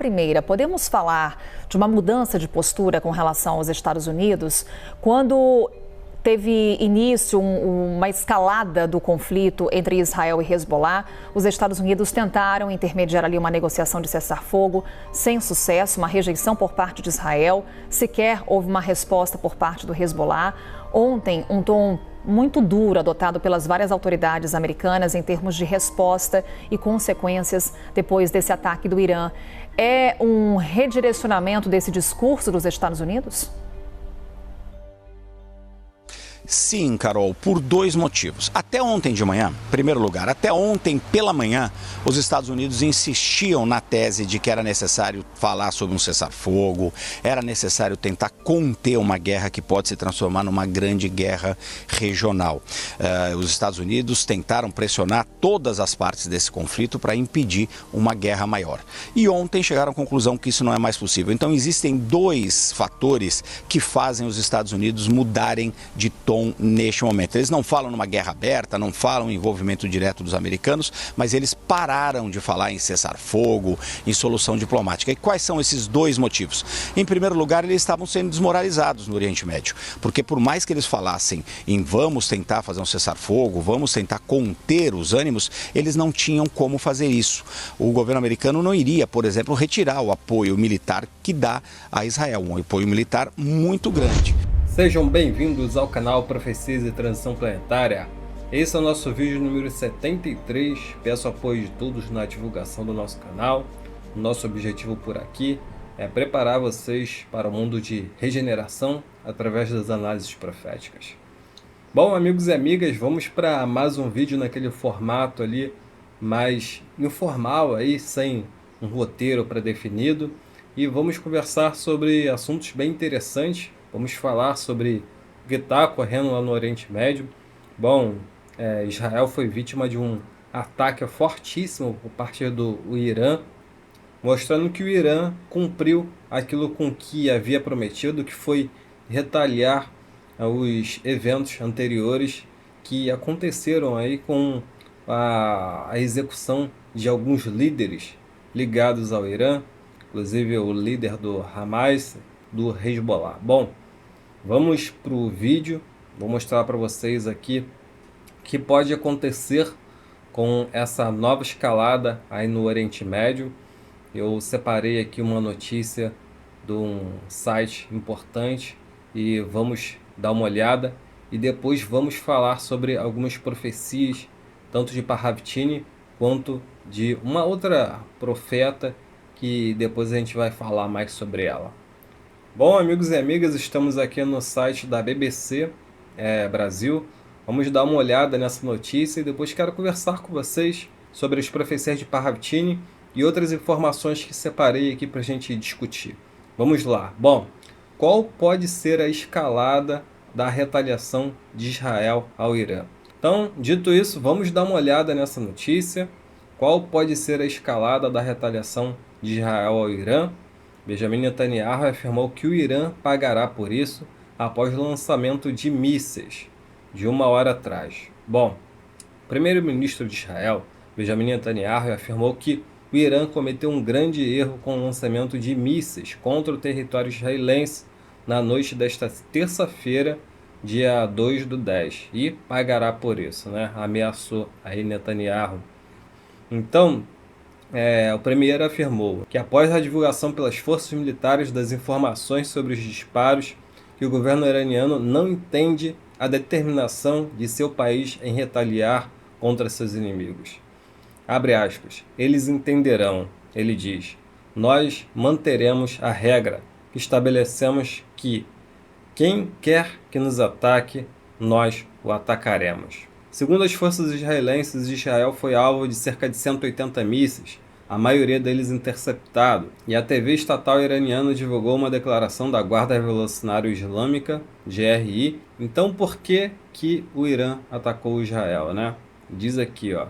primeira, podemos falar de uma mudança de postura com relação aos Estados Unidos? Quando teve início uma escalada do conflito entre Israel e Hezbollah, os Estados Unidos tentaram intermediar ali uma negociação de cessar-fogo, sem sucesso, uma rejeição por parte de Israel, sequer houve uma resposta por parte do Hezbollah. Ontem, um tom muito duro adotado pelas várias autoridades americanas em termos de resposta e consequências depois desse ataque do Irã. É um redirecionamento desse discurso dos Estados Unidos? Sim, Carol, por dois motivos. Até ontem de manhã, em primeiro lugar, até ontem pela manhã, os Estados Unidos insistiam na tese de que era necessário falar sobre um cessar-fogo, era necessário tentar conter uma guerra que pode se transformar numa grande guerra regional. Os Estados Unidos tentaram pressionar todas as partes desse conflito para impedir uma guerra maior. E ontem chegaram à conclusão que isso não é mais possível. Então existem dois fatores que fazem os Estados Unidos mudarem de tom neste momento. Eles não falam numa guerra aberta, não falam em envolvimento direto dos americanos, mas eles pararam de falar em cessar-fogo, em solução diplomática. E quais são esses dois motivos? Em primeiro lugar, eles estavam sendo desmoralizados no Oriente Médio, porque por mais que eles falassem em vamos tentar fazer um cessar-fogo, vamos tentar conter os ânimos, eles não tinham como fazer isso. O governo americano não iria, por exemplo, retirar o apoio militar que dá a Israel, um apoio militar muito grande. Sejam bem-vindos ao canal Profecias e Transição Planetária. Esse é o nosso vídeo número 73. Peço apoio de todos na divulgação do nosso canal. O nosso objetivo por aqui é preparar vocês para o mundo de regeneração através das análises proféticas. Bom, amigos e amigas, vamos para mais um vídeo naquele formato ali mais informal, aí, sem um roteiro pré-definido. E vamos conversar sobre assuntos bem interessantes. Vamos falar sobre o que está ocorrendo lá no Oriente Médio. Bom, Israel foi vítima de um ataque fortíssimo por parte do Irã, mostrando que o Irã cumpriu aquilo com que havia prometido, que foi retaliar os eventos anteriores que aconteceram aí com a execução de alguns líderes ligados ao Irã, inclusive o líder do Hamas, do Hezbollah. Bom, vamos para o vídeo, vou mostrar para vocês aqui o que pode acontecer com essa nova escalada aí no Oriente Médio. Eu separei aqui uma notícia de um site importante e vamos dar uma olhada. E depois vamos falar sobre algumas profecias, tanto de Parravitini quanto de uma outra profeta, que depois a gente vai falar mais sobre ela. Bom, amigos e amigas, estamos aqui no site da BBC Brasil. Vamos dar uma olhada nessa notícia e depois quero conversar com vocês sobre as profecias de Parravitini e outras informações que separei aqui para a gente discutir. Vamos lá. Bom, qual pode ser a escalada da retaliação de Israel ao Irã? Então, dito isso, vamos dar uma olhada nessa notícia. Qual pode ser a escalada da retaliação de Israel ao Irã? Benjamin Netanyahu afirmou que o Irã pagará por isso após o lançamento de mísseis de uma hora atrás. Bom, o primeiro-ministro de Israel, Benjamin Netanyahu, afirmou que o Irã cometeu um grande erro com o lançamento de mísseis contra o território israelense na noite desta terça-feira, dia 2/10, e pagará por isso, né? Ameaçou aí Netanyahu. Então, o premier afirmou que após a divulgação pelas forças militares das informações sobre os disparos, que o governo iraniano não entende a determinação de seu país em retaliar contra seus inimigos. Abre aspas, eles entenderão, ele diz, nós manteremos a regra que estabelecemos que quem quer que nos ataque, nós o atacaremos. Segundo as forças israelenses, Israel foi alvo de cerca de 180 mísseis, a maioria deles interceptado, e a TV estatal iraniana divulgou uma declaração da Guarda Revolucionária Islâmica, GRI. Então por que o Irã atacou Israel, né? Diz aqui, ó.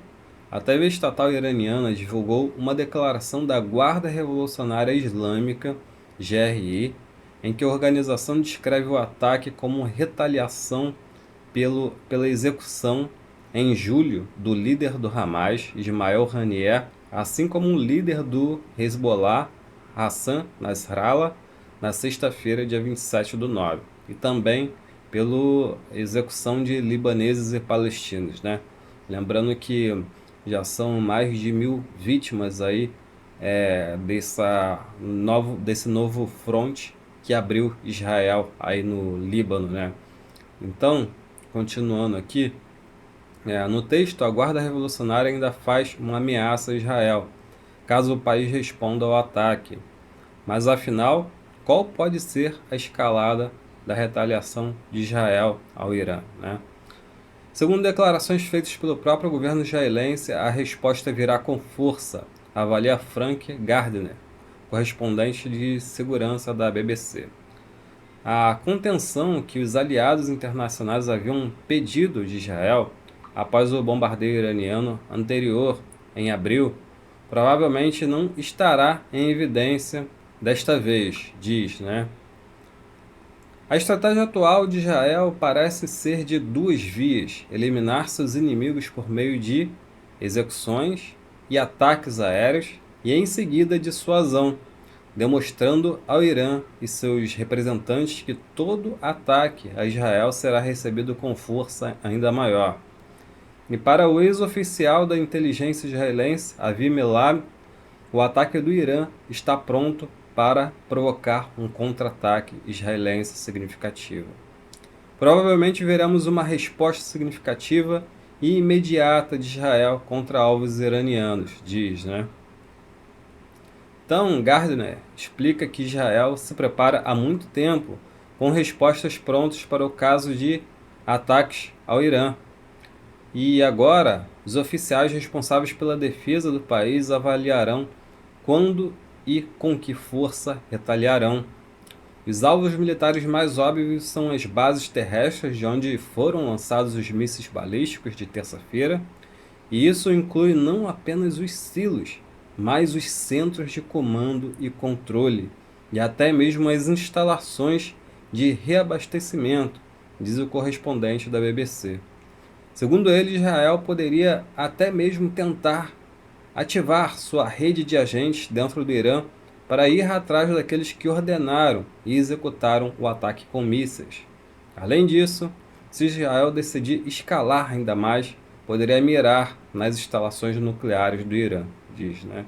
A TV estatal iraniana divulgou uma declaração da Guarda Revolucionária Islâmica, GRI, em que a organização descreve o ataque como retaliação pela execução em julho do líder do Hamas, Ismael Haniyeh, assim como um líder do Hezbollah, Hassan Nasrallah na sexta-feira, dia 27/9, e também pela execução de libaneses e palestinos, né? Lembrando que já são mais de 1.000 vítimas aí desse novo fronte que abriu Israel aí no Líbano, né? Então, continuando aqui, no texto, a Guarda Revolucionária ainda faz uma ameaça a Israel, caso o país responda ao ataque. Mas afinal, qual pode ser a escalada da retaliação de Israel ao Irã, né? Segundo declarações feitas pelo próprio governo israelense, a resposta virá com força, avalia Frank Gardner, correspondente de segurança da BBC. A contenção que os aliados internacionais haviam pedido de Israel após o bombardeio iraniano anterior, em abril, provavelmente não estará em evidência desta vez, diz, né? A estratégia atual de Israel parece ser de duas vias: eliminar seus inimigos por meio de execuções e ataques aéreos e, em seguida, dissuasão, demonstrando ao Irã e seus representantes que todo ataque a Israel será recebido com força ainda maior. E para o ex-oficial da inteligência israelense, Avi Melab, o ataque do Irã está pronto para provocar um contra-ataque israelense significativo. Provavelmente veremos uma resposta significativa e imediata de Israel contra alvos iranianos, diz, né? Então, Gardner explica que Israel se prepara há muito tempo com respostas prontas para o caso de ataques ao Irã. E agora, os oficiais responsáveis pela defesa do país avaliarão quando e com que força retaliarão. Os alvos militares mais óbvios são as bases terrestres de onde foram lançados os mísseis balísticos de terça-feira, e isso inclui não apenas os silos, mas os centros de comando e controle, e até mesmo as instalações de reabastecimento, diz o correspondente da BBC. Segundo ele, Israel poderia até mesmo tentar ativar sua rede de agentes dentro do Irã para ir atrás daqueles que ordenaram e executaram o ataque com mísseis. Além disso, se Israel decidir escalar ainda mais, poderia mirar nas instalações nucleares do Irã, diz, né?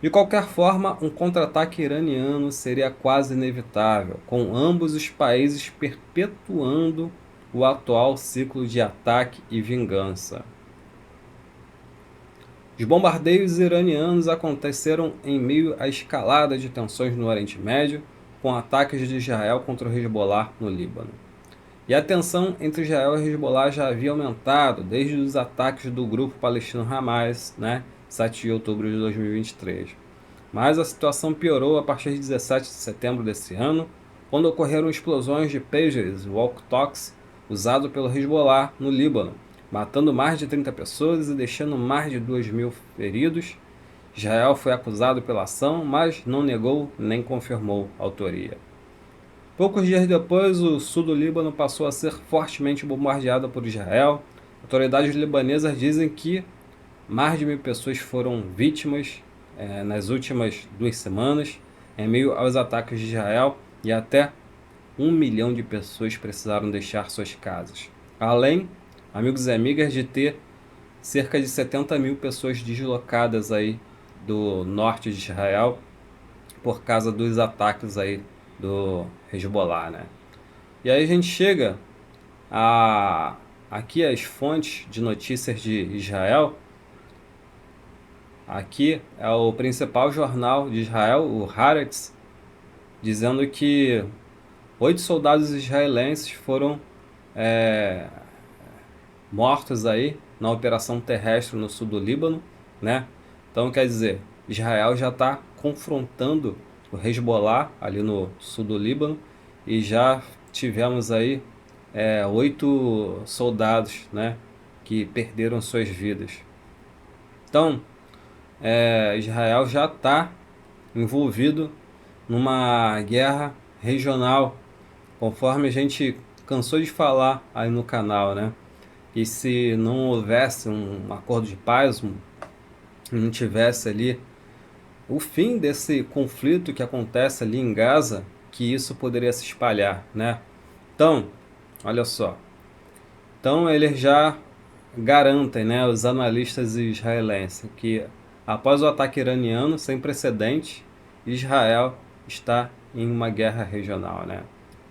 De qualquer forma, um contra-ataque iraniano seria quase inevitável, com ambos os países perpetuando o atual ciclo de ataque e vingança. Os bombardeios iranianos aconteceram em meio à escalada de tensões no Oriente Médio, com ataques de Israel contra o Hezbollah no Líbano. E a tensão entre Israel e Hezbollah já havia aumentado desde os ataques do grupo palestino Hamas, 7 de outubro de 2023. Mas a situação piorou a partir de 17 de setembro desse ano, quando ocorreram explosões de pagers e walkie-talkies usados pelo Hezbollah no Líbano, matando mais de 30 pessoas e deixando mais de 2.000 feridos. Israel foi acusado pela ação, mas não negou nem confirmou a autoria. Poucos dias depois, o sul do Líbano passou a ser fortemente bombardeado por Israel. Autoridades libanesas dizem que mais de 1.000 pessoas foram vítimas nas últimas 2 semanas, em meio aos ataques de Israel, e até 1 milhão de pessoas precisaram deixar suas casas. Além, amigos e amigas, de ter cerca de 70.000 pessoas deslocadas aí do norte de Israel por causa dos ataques aí do Hezbollah, né? E aí a gente chega aqui as fontes de notícias de Israel. Aqui é o principal jornal de Israel, o Haaretz, dizendo que 8 soldados israelenses foram mortos aí na operação terrestre no sul do Líbano, né? Então, quer dizer, Israel já está confrontando o Hezbollah ali no sul do Líbano, e já tivemos aí 8 soldados, né, que perderam suas vidas. Então, Israel já está envolvido numa guerra regional, conforme a gente cansou de falar aí no canal, né? E se não houvesse um acordo de paz, não tivesse ali o fim desse conflito que acontece ali em Gaza, que isso poderia se espalhar, né? Então, olha só. Então eles já garantem, né, os analistas israelenses, que após o ataque iraniano sem precedentes, Israel está em uma guerra regional, né?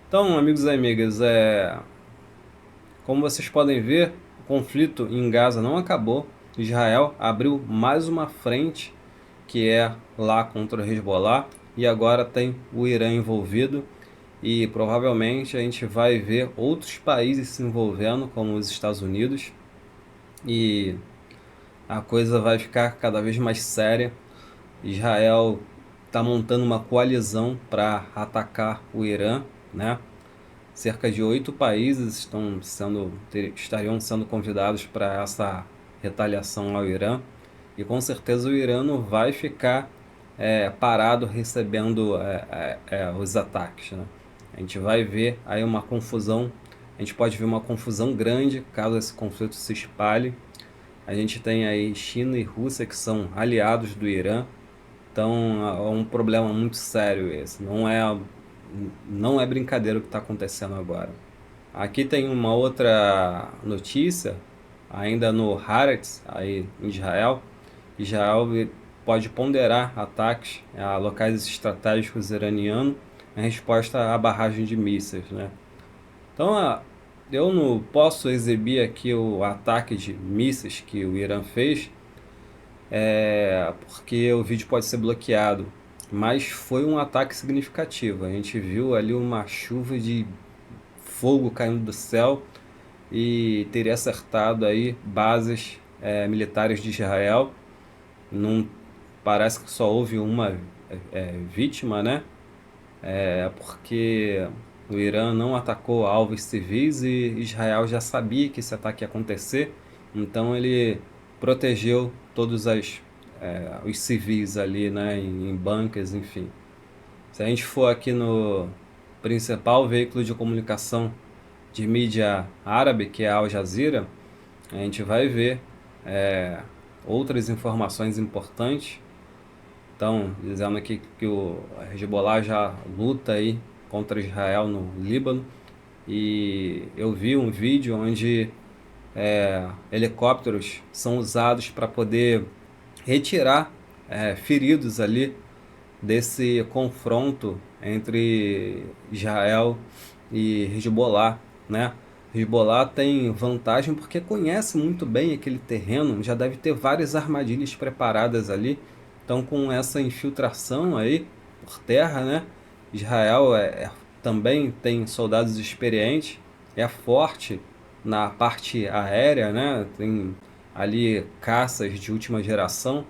Então, amigos e amigas, como vocês podem ver, o conflito em Gaza não acabou. Israel abriu mais uma frente, que é lá contra o Hezbollah, e agora tem o Irã envolvido. E provavelmente a gente vai ver outros países se envolvendo, como os Estados Unidos, e a coisa vai ficar cada vez mais séria. Israel está montando uma coalizão para atacar o Irã, né? Cerca de 8 países estariam sendo convidados para essa retaliação ao Irã. E com certeza o Irã não vai ficar parado recebendo os ataques, né? A gente vai ver aí uma confusão, a gente pode ver uma confusão grande caso esse conflito se espalhe. A gente tem aí China e Rússia, que são aliados do Irã. Então é um problema muito sério esse. Não é brincadeira o que está acontecendo agora. Aqui tem uma outra notícia, ainda no Haaretz, aí em Israel. Israel pode ponderar ataques a locais estratégicos iranianos em resposta à barragem de mísseis, né? Então, eu não posso exibir aqui o ataque de mísseis que o Irã fez, porque o vídeo pode ser bloqueado, mas foi um ataque significativo. A gente viu ali uma chuva de fogo caindo do céu e teria acertado aí bases militares de Israel. Não parece que só houve uma vítima, né? Porque o Irã não atacou alvos civis e Israel já sabia que esse ataque ia acontecer, então ele protegeu todos os civis ali, né, em bunkers, enfim. Se a gente for aqui no principal veículo de comunicação de mídia árabe, que é a Al Jazeera, a gente vai ver outras informações importantes. Então, dizendo aqui que o Hezbollah já luta aí contra Israel no Líbano, e eu vi um vídeo onde helicópteros são usados para poder retirar feridos ali desse confronto entre Israel e Hezbollah, né? Hezbollah tem vantagem porque conhece muito bem aquele terreno, já deve ter várias armadilhas preparadas ali. Então, com essa infiltração aí por terra, né? Israel também tem soldados experientes, é forte na parte aérea, né? Tem ali caças de última geração,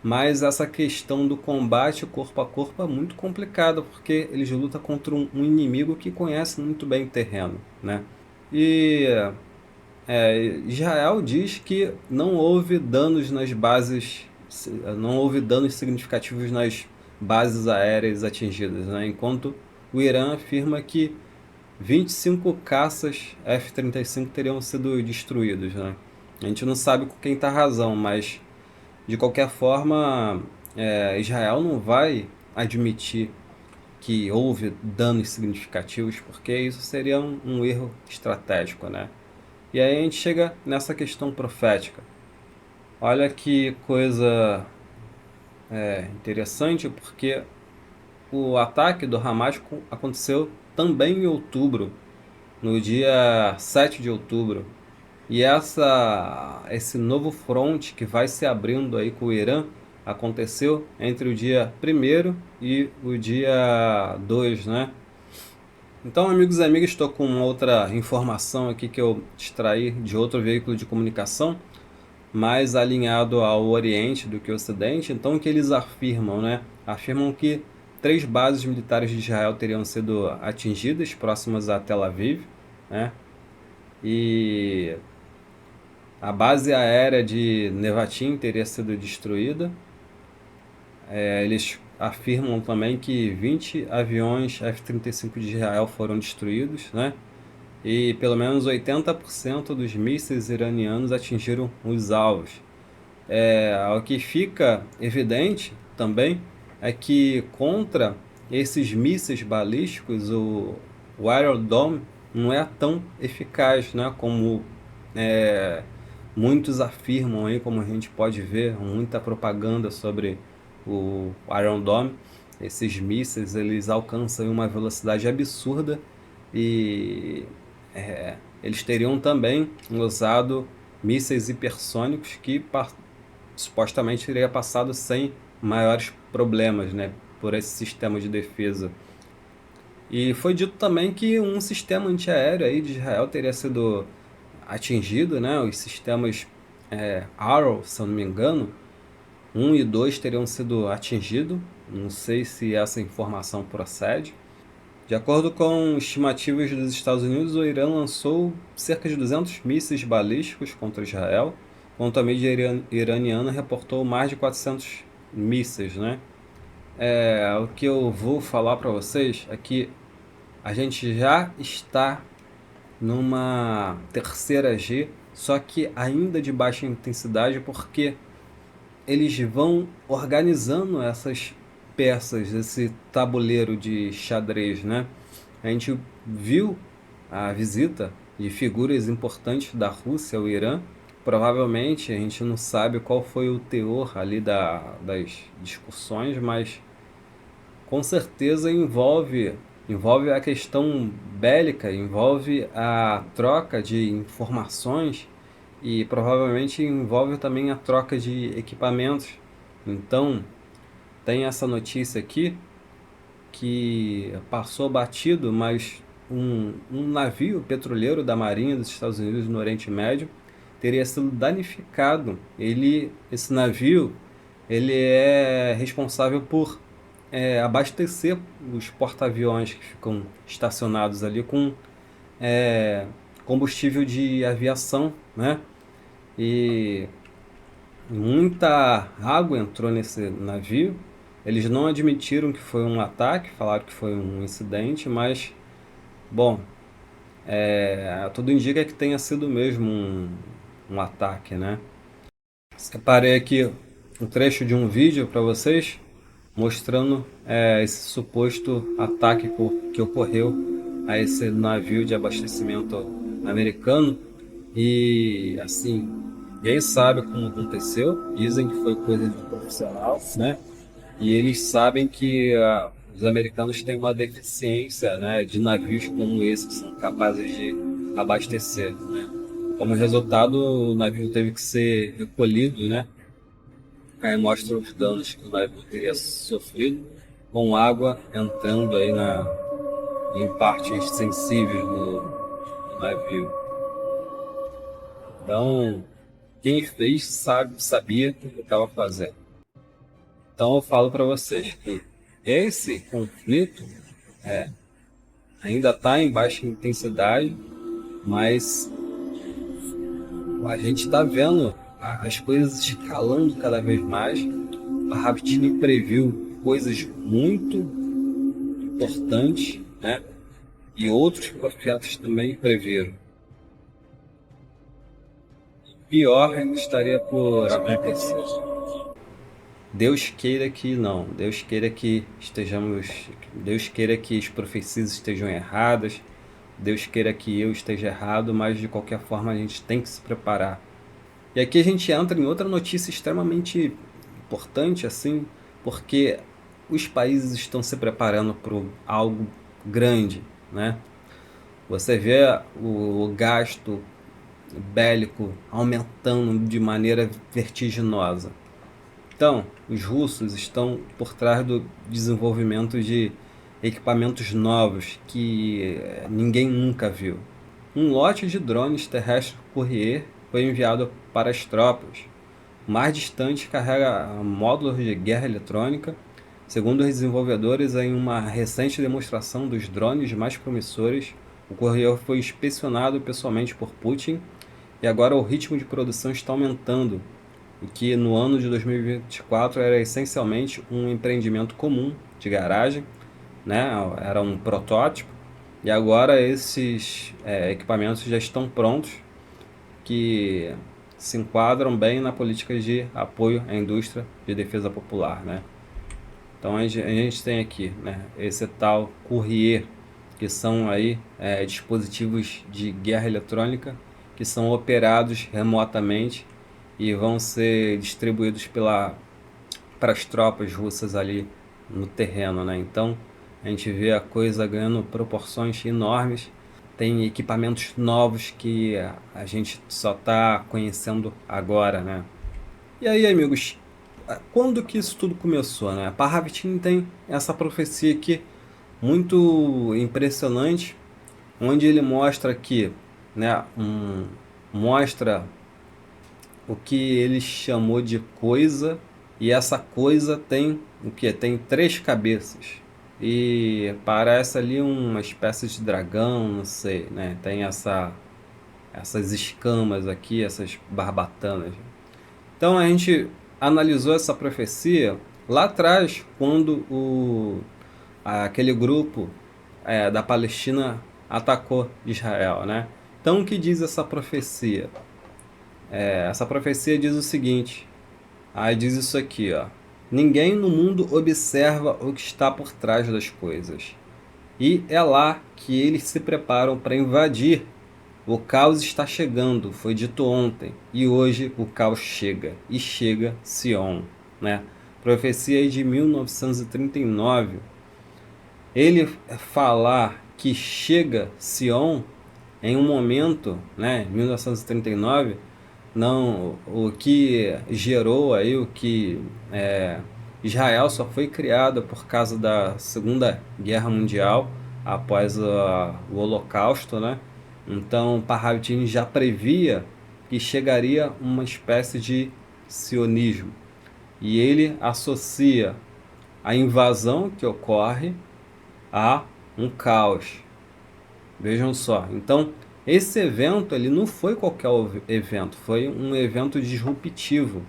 mas essa questão do combate corpo a corpo é muito complicada, porque eles lutam contra um inimigo que conhece muito bem o terreno, né? E Israel diz que não houve danos nas bases, não houve danos significativos nas bases aéreas atingidas, né? Enquanto o Irã afirma que 25 caças F-35 teriam sido destruídos, né? A gente não sabe com quem está a razão, mas de qualquer forma, Israel não vai admitir que houve danos significativos, porque isso seria um erro estratégico, né? E aí a gente chega nessa questão profética. Olha que coisa interessante, porque o ataque do Hamas aconteceu também em outubro, no dia 7 de outubro. E esse novo fronte que vai se abrindo aí com o Irã aconteceu entre o dia 1º e o dia 2, né? Então, amigos e amigas, estou com outra informação aqui que eu extraí de outro veículo de comunicação, mais alinhado ao Oriente do que ao Ocidente. Então, o que eles afirmam, né? Afirmam que 3 bases militares de Israel teriam sido atingidas, próximas a Tel Aviv, né? E a base aérea de Nevatim teria sido destruída. Eles afirmam também que 20 aviões F-35 de Israel foram destruídos, né? E pelo menos 80% dos mísseis iranianos atingiram os alvos. O que fica evidente também é que contra esses mísseis balísticos o Iron Dome não é tão eficaz, né, como muitos afirmam aí, como a gente pode ver, muita propaganda sobre o Iron Dome. Esses mísseis, eles alcançam uma velocidade absurda e eles teriam também usado mísseis hipersônicos que supostamente teria passado sem maiores problemas, né, por esse sistema de defesa. E foi dito também que um sistema antiaéreo aí de Israel teria sido atingido, né? Os sistemas Arrow, se eu não me engano, 1 e 2 teriam sido atingidos. Não sei se essa informação procede. De acordo com estimativas dos Estados Unidos, o Irã lançou cerca de 200 mísseis balísticos contra Israel, enquanto a mídia iraniana reportou mais de 400 mísseis, né? O que eu vou falar para vocês é que a gente já está numa terceira G, só que ainda de baixa intensidade, porque eles vão organizando essas peças, esse tabuleiro de xadrez, né? A gente viu a visita de figuras importantes da Rússia ao Irã. Provavelmente a gente não sabe qual foi o teor ali das discussões, mas com certeza envolve a questão bélica, envolve a troca de informações e provavelmente envolve também a troca de equipamentos. Então, tem essa notícia aqui que passou batido, mas um navio petroleiro da Marinha dos Estados Unidos no Oriente Médio teria sido danificado. Esse navio, ele é responsável por abastecer os porta-aviões que ficam estacionados ali com combustível de aviação, né? E muita água entrou nesse navio. Eles não admitiram que foi um ataque, falaram que foi um incidente, mas, bom, tudo indica que tenha sido mesmo um ataque, né? Separei aqui um trecho de um vídeo para vocês mostrando esse suposto ataque que ocorreu a esse navio de abastecimento americano. E assim, ninguém sabe como aconteceu, dizem que foi coisa de um profissional, né? E eles sabem que os americanos têm uma deficiência, né, de navios como esse, que são capazes de abastecer, né? Como resultado, o navio teve que ser recolhido, né? Aí mostra os danos que o navio teria sofrido, com água entrando aí em partes sensíveis do navio. Então, quem fez sabia o que estava fazendo. Então eu falo para vocês que esse conflito ainda está em baixa intensidade, mas a gente está vendo as coisas escalando cada vez mais. A Rabtini previu coisas muito importantes, né? E outros profetas também previram. Pior ainda estaria por acontecer. Deus queira que não, Deus queira que as profecias estejam erradas, Deus queira que eu esteja errado, mas de qualquer forma a gente tem que se preparar. E aqui a gente entra em outra notícia extremamente importante, assim, porque os países estão se preparando para algo grande, né? Você vê o gasto bélico aumentando de maneira vertiginosa. Então, os russos estão por trás do desenvolvimento de equipamentos novos que ninguém nunca viu. Um lote de drones terrestres Courier foi enviado para as tropas. O mais distante carrega módulos de guerra eletrônica. Segundo os desenvolvedores, em uma recente demonstração dos drones mais promissores, o Courier foi inspecionado pessoalmente por Putin e agora o ritmo de produção está aumentando, o que no ano de 2024 era essencialmente um empreendimento comum de garagem, né? Era um protótipo, e agora esses equipamentos já estão prontos, que se enquadram bem na política de apoio à indústria de defesa popular, né? Então a gente tem aqui, né, esse tal courier, que são aí dispositivos de guerra eletrônica que são operados remotamente e vão ser distribuídos para as tropas russas ali no terreno, né? Então a gente vê a coisa ganhando proporções enormes. Tem equipamentos novos que a gente só está conhecendo agora, né? E aí, amigos, quando que isso tudo começou, né? Parravitini tem essa profecia aqui muito impressionante, onde ele mostra que, né, mostra o que ele chamou de coisa, e essa coisa tem o que? Tem 3 cabeças. E parece ali uma espécie de dragão, não sei, né? Tem essas escamas aqui, essas barbatanas. Então a gente analisou essa profecia lá atrás, quando aquele grupo da Palestina atacou Israel, né? Então o que diz essa profecia? Essa profecia diz o seguinte, aí diz isso aqui, ó: ninguém no mundo observa o que está por trás das coisas, e é lá que eles se preparam para invadir. O caos está chegando, foi dito ontem, e hoje o caos chega, e chega Sion, né? Profecia de 1939. Ele falar que chega Sion em um momento, né, 1939, não, o que gerou aí, o que Israel só foi criada por causa da Segunda Guerra Mundial, após o Holocausto, né? Então Parravitini já previa que chegaria uma espécie de sionismo, e ele associa a invasão que ocorre a um caos. Vejam só, então esse evento ele não foi qualquer evento, foi um evento disruptivo,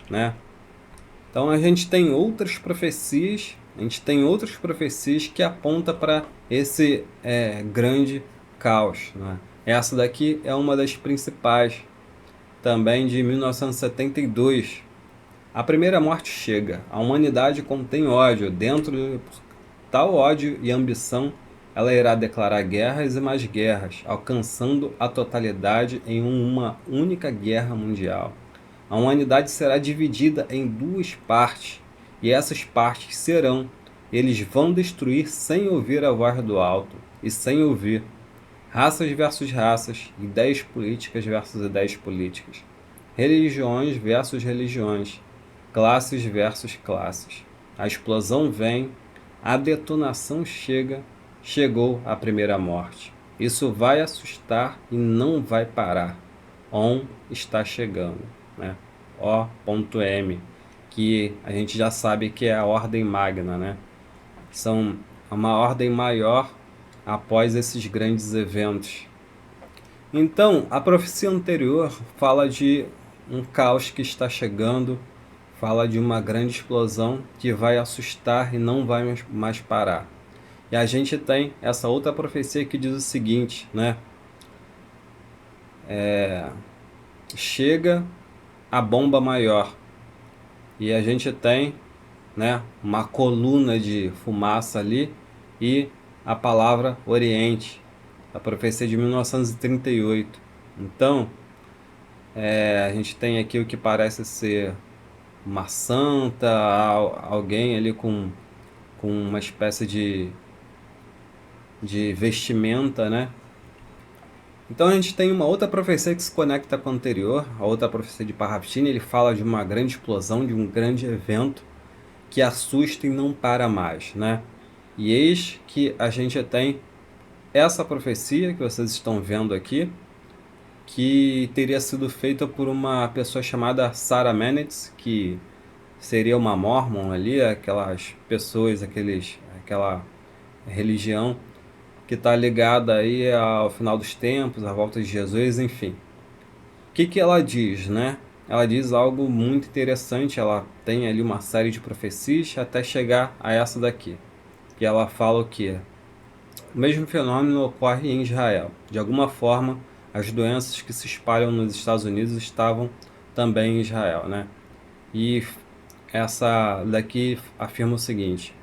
né? Então a gente tem outras profecias, que apontam para esse grande caos, né? Essa daqui é uma das principais, também de 1972. A primeira morte chega, a humanidade contém ódio, dentro de tal ódio e ambição, ela irá declarar guerras e mais guerras, alcançando a totalidade em uma única guerra mundial. A humanidade será dividida em 2 partes, e essas partes eles vão destruir sem ouvir a voz do alto, e sem ouvir. Raças versus raças, ideias políticas versus ideias políticas, religiões versus religiões, classes versus classes. A explosão vem, a detonação chegou a primeira morte. Isso vai assustar e não vai parar. On está chegando, né? O.M, que a gente já sabe que é a ordem magna, né? São uma ordem maior após esses grandes eventos. Então, a profecia anterior fala de um caos que está chegando, fala de uma grande explosão que vai assustar e não vai mais parar. E a gente tem essa outra profecia que diz o seguinte, né? Chega a bomba maior. E a gente tem, né, uma coluna de fumaça ali e a palavra Oriente, a profecia de 1938. Então, a gente tem aqui o que parece ser uma santa, alguém ali com uma espécie de vestimenta, né? Então a gente tem uma outra profecia que se conecta com a anterior, a outra profecia de Parravitini. Ele fala de uma grande explosão, de um grande evento que assusta e não para mais, né? E eis que a gente tem essa profecia que vocês estão vendo aqui, que teria sido feita por uma pessoa chamada Sarah Menetz, que seria uma Mormon ali, aquelas pessoas, aquela religião que está ligada aí ao final dos tempos, à volta de Jesus, enfim. O que ela diz, né? Ela diz algo muito interessante. Ela tem ali uma série de profecias até chegar a essa daqui. E ela fala o que? O mesmo fenômeno ocorre em Israel. De alguma forma, as doenças que se espalham nos Estados Unidos estavam também em Israel, né? E essa daqui afirma o seguinte: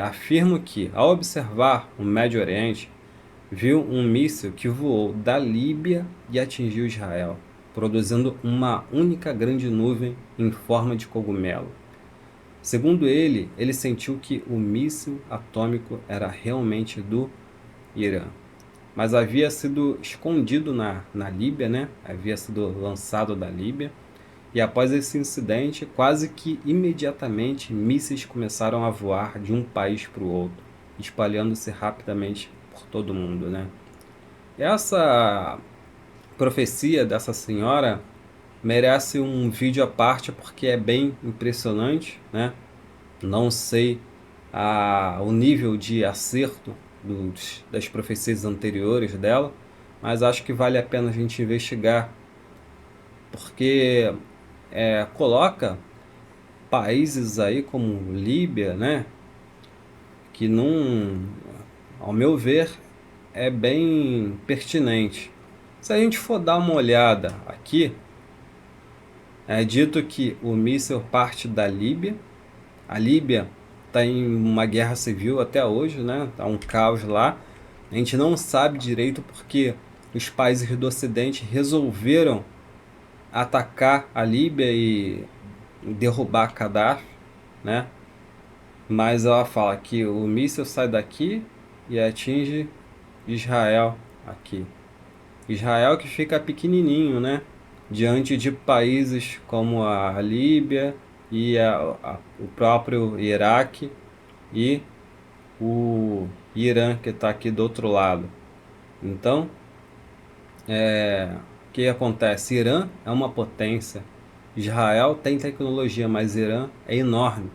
afirmo que, ao observar o Médio Oriente, viu um míssil que voou da Líbia e atingiu Israel, produzindo uma única grande nuvem em forma de cogumelo. Segundo ele sentiu que o míssil atômico era realmente do Irã, mas havia sido escondido na Líbia, né? Havia sido lançado da Líbia. E após esse incidente, quase que imediatamente mísseis começaram a voar de um país para o outro, espalhando-se rapidamente por todo o mundo, né? Essa profecia dessa senhora merece um vídeo à parte porque é bem impressionante, né? Não sei o nível de acerto das profecias anteriores dela, mas acho que vale a pena a gente investigar, porque coloca países aí como Líbia, né? Que não, ao meu ver, é bem pertinente. Se a gente for dar uma olhada aqui, é dito que o míssil parte da Líbia. A Líbia está em uma guerra civil até hoje, né? Tá um caos lá. A gente não sabe direito porque os países do Ocidente resolveram atacar a Líbia e derrubar Gaddafi, né? Mas ela fala que o míssil sai daqui e atinge Israel aqui. Israel que fica pequenininho, né? Diante de países como a Líbia e o próprio Iraque e o Irã que está aqui do outro lado. Então, o que acontece? Irã é uma potência. Israel tem tecnologia, mas Irã é enorme.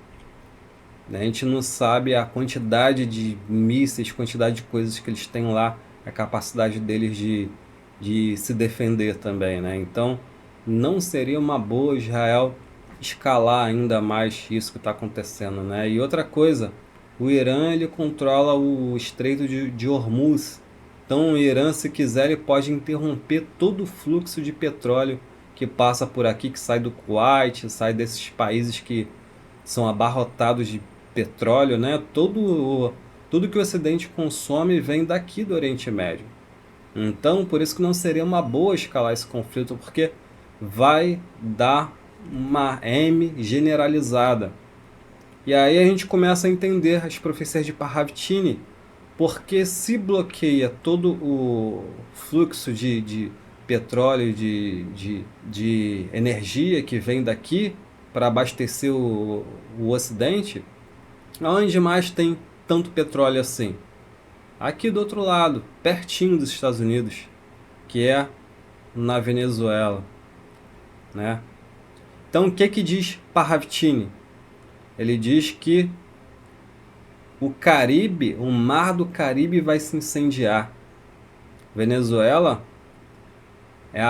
A gente não sabe a quantidade de mísseis, quantidade de coisas que eles têm lá, a capacidade deles de se defender também, né? Então, não seria uma boa Israel escalar ainda mais isso que está acontecendo, né? E outra coisa, o Irã ele controla o Estreito de Hormuz. Então, o Irã, se quiser, ele pode interromper todo o fluxo de petróleo que passa por aqui, que sai do Kuwait, sai desses países que são abarrotados de petróleo, né? Tudo que o Ocidente consome vem daqui do Oriente Médio. Então, por isso que não seria uma boa escalar esse conflito, porque vai dar uma M generalizada. E aí a gente começa a entender as profecias de Parravitini, porque se bloqueia todo o fluxo de petróleo, de energia que vem daqui para abastecer o Ocidente, aonde mais tem tanto petróleo assim? Aqui do outro lado, pertinho dos Estados Unidos, que é na Venezuela, né? Então o que diz Parravitini? Ele diz que o Caribe, o mar do Caribe vai se incendiar. Venezuela é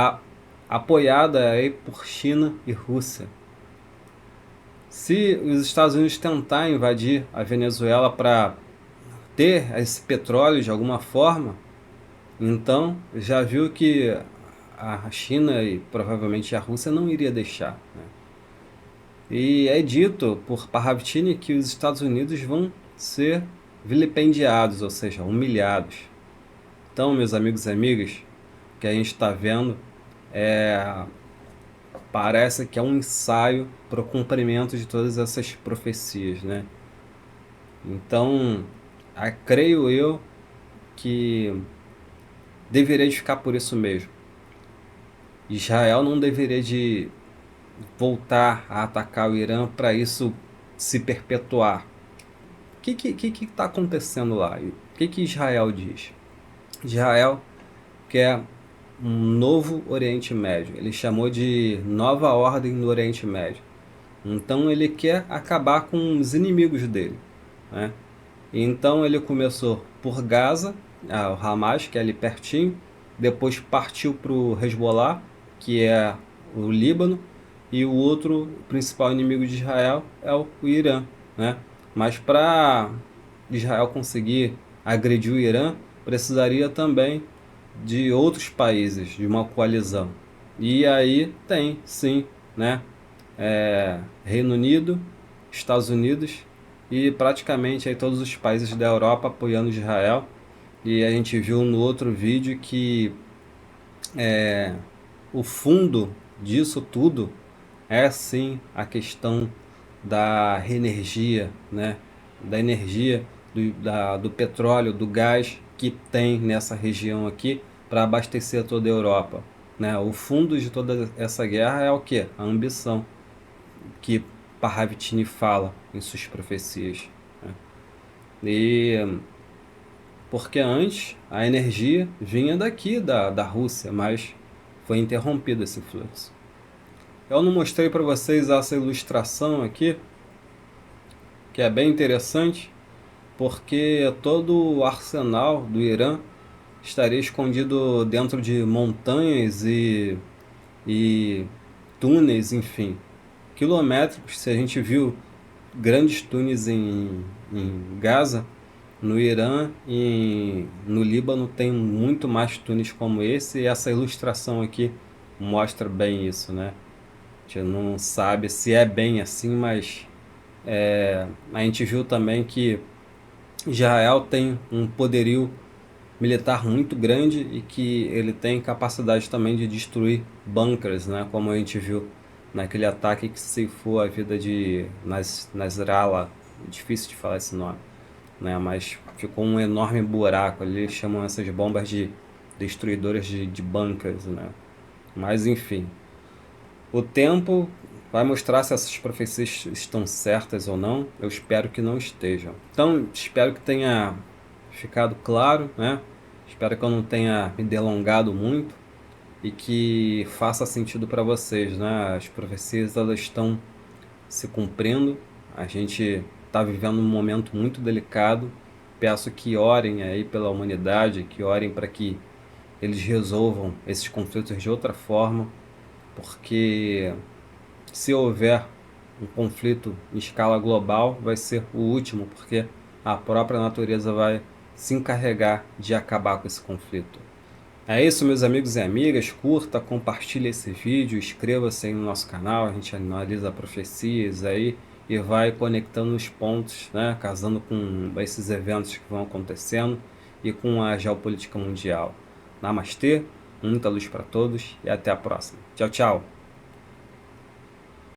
apoiada aí por China e Rússia. Se os Estados Unidos tentar invadir a Venezuela para ter esse petróleo de alguma forma, então já viu que a China e provavelmente a Rússia não iria deixar, né? E é dito por Parravitini que os Estados Unidos vão ser vilipendiados, ou seja, humilhados. Então, meus amigos e amigas, o que a gente está vendo parece que é um ensaio para o cumprimento de todas essas profecias, né? Então, creio eu que deveria de ficar por isso mesmo. Israel não deveria de voltar a atacar o Irã para isso se perpetuar. O que está acontecendo lá? O que Israel diz? Israel quer um novo Oriente Médio. Ele chamou de nova ordem no Oriente Médio. Então ele quer acabar com os inimigos dele, né? Então ele começou por Gaza, o Hamas, que é ali pertinho, depois partiu para o Hezbollah, que é o Líbano, e o outro principal inimigo de Israel é o Irã, né? Mas para Israel conseguir agredir o Irã, precisaria também de outros países, de uma coalizão. E aí tem, sim, né, Reino Unido, Estados Unidos e praticamente aí todos os países da Europa apoiando Israel. E a gente viu no outro vídeo que o fundo disso tudo é sim a questão da energia, né? Da energia, do petróleo, do gás que tem nessa região aqui para abastecer toda a Europa, né? O fundo de toda essa guerra é o que? A ambição que Parravitini fala em suas profecias, né? E porque antes a energia vinha daqui da Rússia, mas foi interrompido esse fluxo. Eu não mostrei para vocês essa ilustração aqui, que é bem interessante, porque todo o arsenal do Irã estaria escondido dentro de montanhas e túneis, enfim, quilométricos. Se a gente viu grandes túneis em Gaza, no Irã e no Líbano tem muito mais túneis como esse, e essa ilustração aqui mostra bem isso, né? A gente não sabe se é bem assim, mas a gente viu também que Israel tem um poderio militar muito grande e que ele tem capacidade também de destruir bunkers, né? Como a gente viu naquele ataque que ceifou a vida de Nasrallah, difícil de falar esse nome, né? Mas ficou um enorme buraco ali, eles chamam essas bombas de destruidoras de bunkers, né? Mas enfim, o tempo vai mostrar se essas profecias estão certas ou não. Eu espero que não estejam. Então, espero que tenha ficado claro, né? Espero que eu não tenha me delongado muito e que faça sentido para vocês, né? As profecias, elas estão se cumprindo. A gente está vivendo um momento muito delicado. Peço que orem aí pela humanidade, que orem para que eles resolvam esses conflitos de outra forma, porque se houver um conflito em escala global, vai ser o último, porque a própria natureza vai se encarregar de acabar com esse conflito. É isso, meus amigos e amigas. Curta, compartilhe esse vídeo, inscreva-se aí no nosso canal. A gente analisa profecias aí e vai conectando os pontos, né, casando com esses eventos que vão acontecendo e com a geopolítica mundial. Namastê, muita luz para todos e até a próxima. Tchau, tchau!